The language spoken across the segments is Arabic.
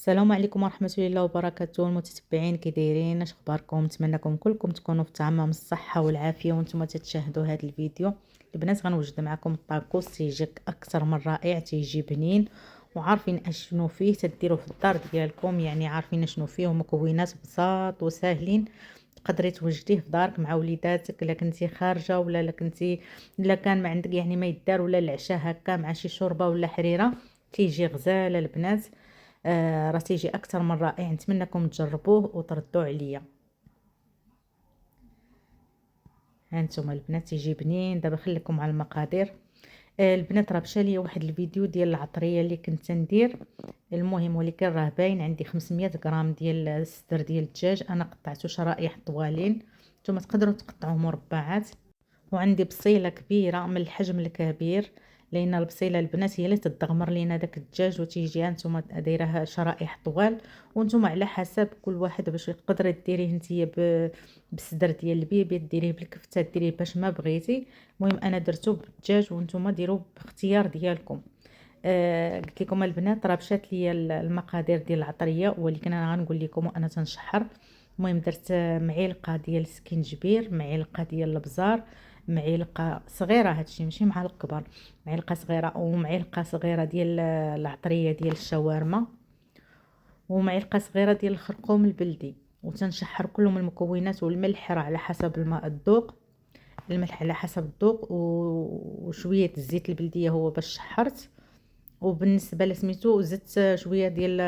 السلام عليكم ورحمة الله وبركاته المتتبعين، كي دايرين؟ اش اخباركم؟ نتمنىكم كلكم تكونوا في تمام الصحة والعافية وانتم تتشاهدوا هذا الفيديو. البنات غنوجد معكم الطاكوس تيجيك اكثر من رائع، تيجي بنين وعارفين اشنو فيه، تديروه في الدار ديالكم، يعني عارفين شنو فيه، ومكونات بساط وساهلين. تقدري توجديه في دارك مع وليداتك، الا كنتي خارجه ولا كنتي الا كان ما عندك يعني ما يدار، ولا العشاء هكا مع شي شوربه ولا حريره، تيجي غزاله البنات. راه تيجي اكثر من رائع، نتمنىكم تجربوه وتردوا عليا. هانتوما البنات تيجي بنين. دابا خليكم على المقادير. البنات راه مشى ليا واحد الفيديو ديال العطريه اللي كنت ندير، المهم ولكن راه باين عندي 500 غرام ديال الصدر ديال الدجاج، انا قطعته شرائح طوالين، نتوما تقدروا تقطعوه مربعات. وعندي بصيله كبيره من الحجم الكبير، لان البصيله البنات هي اللي تدغمر لينا داك الدجاج وتيجي هانتوما دايرها شرائح طوال. وانتم على حسب كل واحد باش تقدري ديريه نتيا بالصدر ديال البيبي، ديريه بالكفته، ديريه باش ما بغيتي. المهم انا درتو بالدجاج وانتم ديروا باختيار ديالكم. قلت لكم البنات راه مشات ليا المقادير ديال العطريه، ولكن انا غنقول لكم وانا تنشحر. المهم درت معلقه ديال السكينجبير، معلقه ديال الابزار، معلقه صغيره، هادشي ماشي معالق كبار، معلقه صغيره، ومعلقه صغيره ديال العطريه ديال الشاورما، ومعلقه صغيره ديال الخرقوم البلدي. وتنشحر كلهم المكونات، والملح راه على حسب الذوق، الملح على حسب الذوق، وشويه الزيت البلديه هو باش شحرت. وبالنسبه لسميتو زدت شويه ديال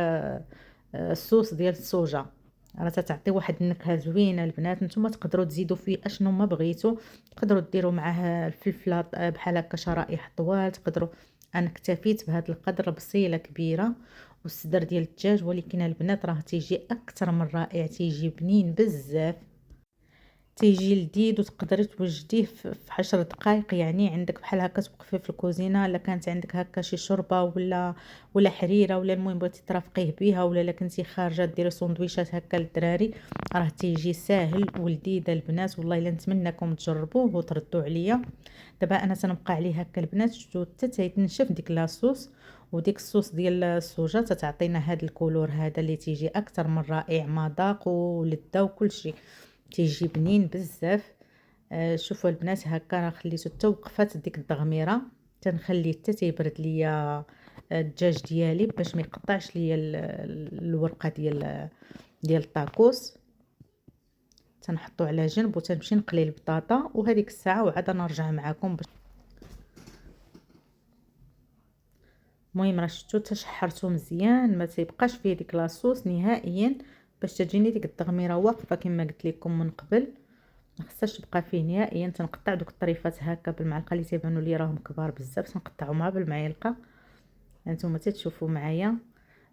الصوص ديال الصوجا، راه تعطي واحد النكهه زوينه البنات. نتوما تقدروا تزيدوا فيه اشنو ما بغيتوا، تقدروا ديروا معاه الفلفله بحال هكا شرائح طوال، تقدروا. انا اكتفيت بهذا القدر، بصيله كبيره والصدر ديال الدجاج، ولكن البنات راه تيجي اكثر من رائع، تيجي بنين بزاف، تيجي لذيذ، وتقدري توجديه في 10 دقائق. يعني عندك بحال هكا توقفي في الكوزينه، الا كانت عندك هكا شي شوربه ولا حريره، ولا المهم بغيتي ترافقيه بها، ولا الا كنتي خارجه ديري سندويشات هكا للدراري، راه تيجي ساهل ولذيذ البنات. والله الا نتمنىكم تجربوه وتردوا عليا. دابا انا تنبقى عليه هكا البنات شفتو حتى تيتنشف ديك لاصوص، وديك الصوص ديال الصوجا تتعطينا هذا الكولور هذا اللي تيجي اكثر من رائع، مذاق ولذه وكل شيء، تيجي بنين بزاف. شوفوا البنات هكا راه خليته حتى وقفات ديك التغميره، تنخليه حتى تيبرد ليا الدجاج ديالي باش ما يقطعش ليا الورقه ديال الطاكوس. تنحطو على جنب وتنمشي نقلي البطاطا، وهذيك الساعه وعاد نرجع معكم المهم راه شفتو تشحرته مزيان، ما تيبقاش فيه ديك لاصوص نهائيا، باش تجيني ديك التغميره واقفه كما قلت لكم من قبل، ما خصهاش تبقى فيه نهائيا. تنقطع دوك الطريفات هكا بالمعلقه اللي تيبانوا لي راهم كبار بزاف، تنقطعهم مع بالمعلقه. هانتوما تتشوفوا معايا.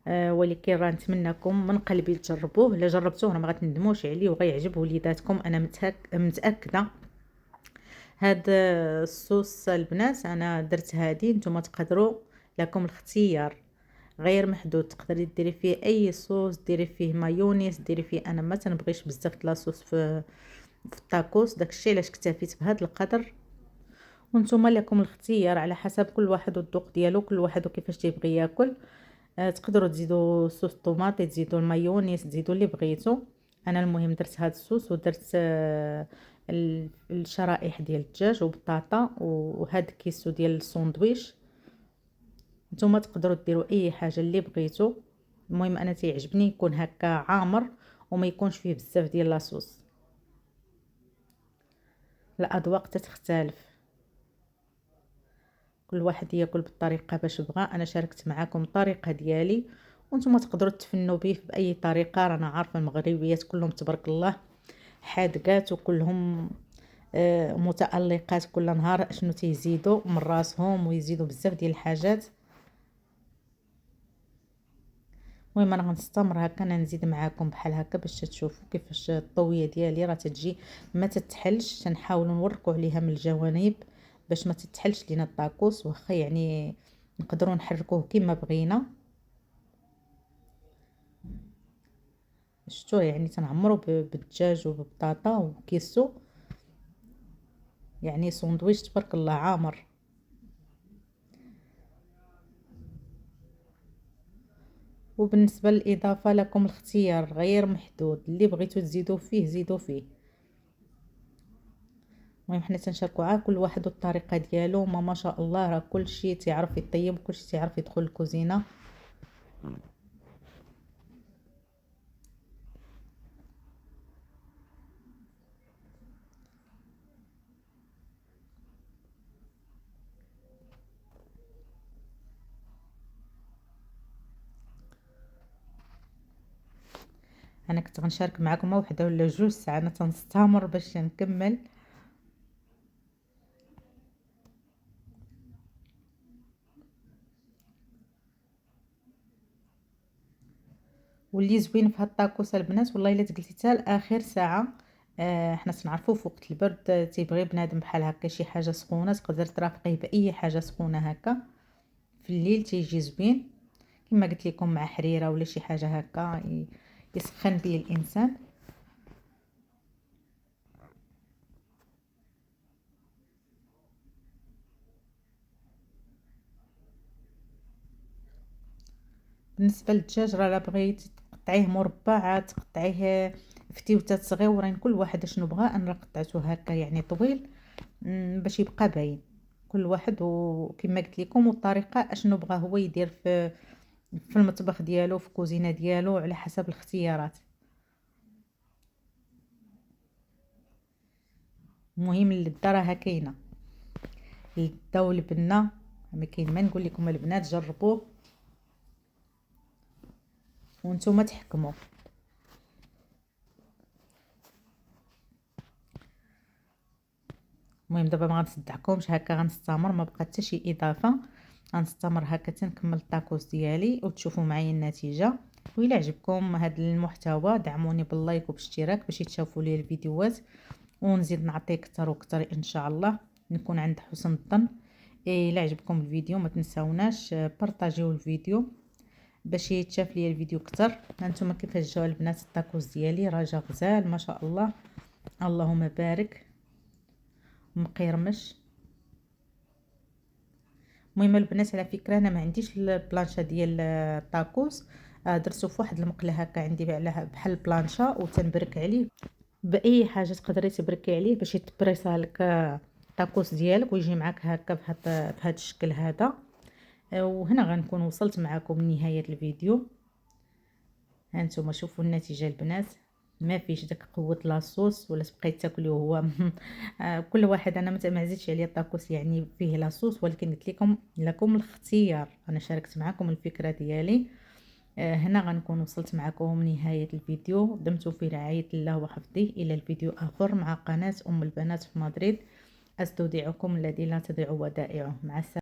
ولكن راه نتمنىكم من قلبي تجربوه، الا جربتوه راه ما غتندموش عليه وغيعجب وليداتكم، انا متاكده. هاد الصوص البنات انا درت هادي، نتوما تقدروا، لكم الاختيار غير محدود، تقدري ديري فيه اي صوص، ديري فيه مايونيز، ديري فيه، انا ما تنبغيش بزاف لاصوص في الطاكوس، داكشي علاش اكتفيت بهذا القدر. وانتم لكم الاختيار على حسب كل واحد والذوق ديالو، كل واحد وكيفاش تيبغي ياكل. تقدروا تزيدوا صوص طوماطي، تزيدوا المايونيز، تزيدوا اللي بغيتو. انا المهم درت هذا الصوص، ودرت الشرائح ديال الدجاج وبطاطا، وهاد كيسو ديال الساندويش. نتوما تقدروا ديروا اي حاجه اللي بغيتو، المهم انا تيعجبني يكون هكا عامر وما يكونش فيه بزاف ديال لاصوص. الاذواق تتختلف، كل واحد ياكل بالطريقه باش بغى، انا شاركت معكم الطريقه ديالي، وانتم تقدروا تفنوا به باي طريقه. رانا عارفه المغربيات كلهم تبارك الله حادقات، وكلهم متألقات، كل نهار شنو تيزيدوا من راسهم ويزيدوا بزاف ديال الحاجات. المهم انا غنستمر هكا، انا نزيد معاكم بحال هكا باش تشوفوا كيفاش الطويه ديالي راه تتجي ما تتحلش. تنحاولوا نورقوا عليها من الجوانب باش ما تتحلش لينا الطاكوس، واخا يعني نقدروا نحركوه كما بغينا. شفتوا يعني تنعمروا بالدجاج وبالبطاطا وكيسو، يعني سندويش تبارك الله عامر. وبالنسبه للاضافه لكم الاختيار غير محدود، اللي بغيتو تزيدوا فيه زيدوا فيه. المهم حنا تنشاركوا عا كل واحد والطريقه ديالو. ما شاء الله راه كلشي تيعرف يطيب وكلشي تيعرف يدخل الكوزينه. انا كنت غنشارك معكم وحده ولا جوج ساعات، انا تنستمر باش نكمل. واللي زوين في هاد الطاكوس البنات والله الا تقلتي حتى لاخر ساعه. حنا تنعرفوا في وقت البرد تيبغي بنادم بحال هكا شي حاجه سخونه، تقدر ترافقيه باي حاجه سخونه هكا. في الليل تيجي زوين كما قلت لكم، مع حريره ولا شي حاجه هكا يسخن به الانسان. بالنسبه للدجاج راه لا بغيتي تقطعيه مربعات تقطعيه فتيوتات صغيورين، كل واحد شنو بغى. انا راه قطعته هكا يعني طويل باش يبقى باين كل واحد وكما قلت لكم، والطريقه اشنو بغى هو يدير في المطبخ ديالو في الكوزينه ديالو على حسب الاختيارات. المهم اللذه راها كاينه، اللذه والبنه ما كاين ما نقول لكم البنات جربوه وانتم تحكموا. المهم دابا ما غنصدعكمش هكا، غنستمر ما بقى حتى شي اضافه، غنستمر هكا تنكمل الطاكوس ديالي وتشوفوا معايا النتيجه. وإلا عجبكم هذا المحتوى دعموني باللايك وبالاشتراك باش تشوفوا لي الفيديوهات ونزيد نعطي اكثر واكثر ان شاء الله، نكون عند حسن الظن. الا عجبكم الفيديو ما تنساوناش بارطاجيو الفيديو باش يتشاف لي الفيديو اكثر. هانتوما كيفاش جاو البنات الطاكوس ديالي، راه جا غزال ما شاء الله، اللهم بارك، مقيرمش. المهم البنات على فكره انا ما عنديش البلانشه ديال الطاكوس، درتو في واحد المقله هكا عندي على بحال البلانشه وتنبرك عليه باي حاجه تقدري تبركي عليه باش يتبريصها لك الطاكوس ديالك ويجي معاك هكا بهذا الشكل هذا. وهنا غنكون وصلت معكم لنهايه الفيديو. هانتوما شوفوا النتيجه البنات، ما فيش داك قوه لاصوص ولا تبقاي تاكلي وهو كل واحد. انا ما عزيزش عليا الطاكوس يعني فيه لاصوص، ولكن قلت لكم الاختيار، انا شاركت معكم الفكره ديالي. هنا غنكون وصلت معكم نهايه الفيديو. دمتم في رعايه الله وحفظه، الى الفيديو اخر مع قناه ام البنات في مدريد. استودعكم الذي لا تضيع ودائعه. مع السلامه.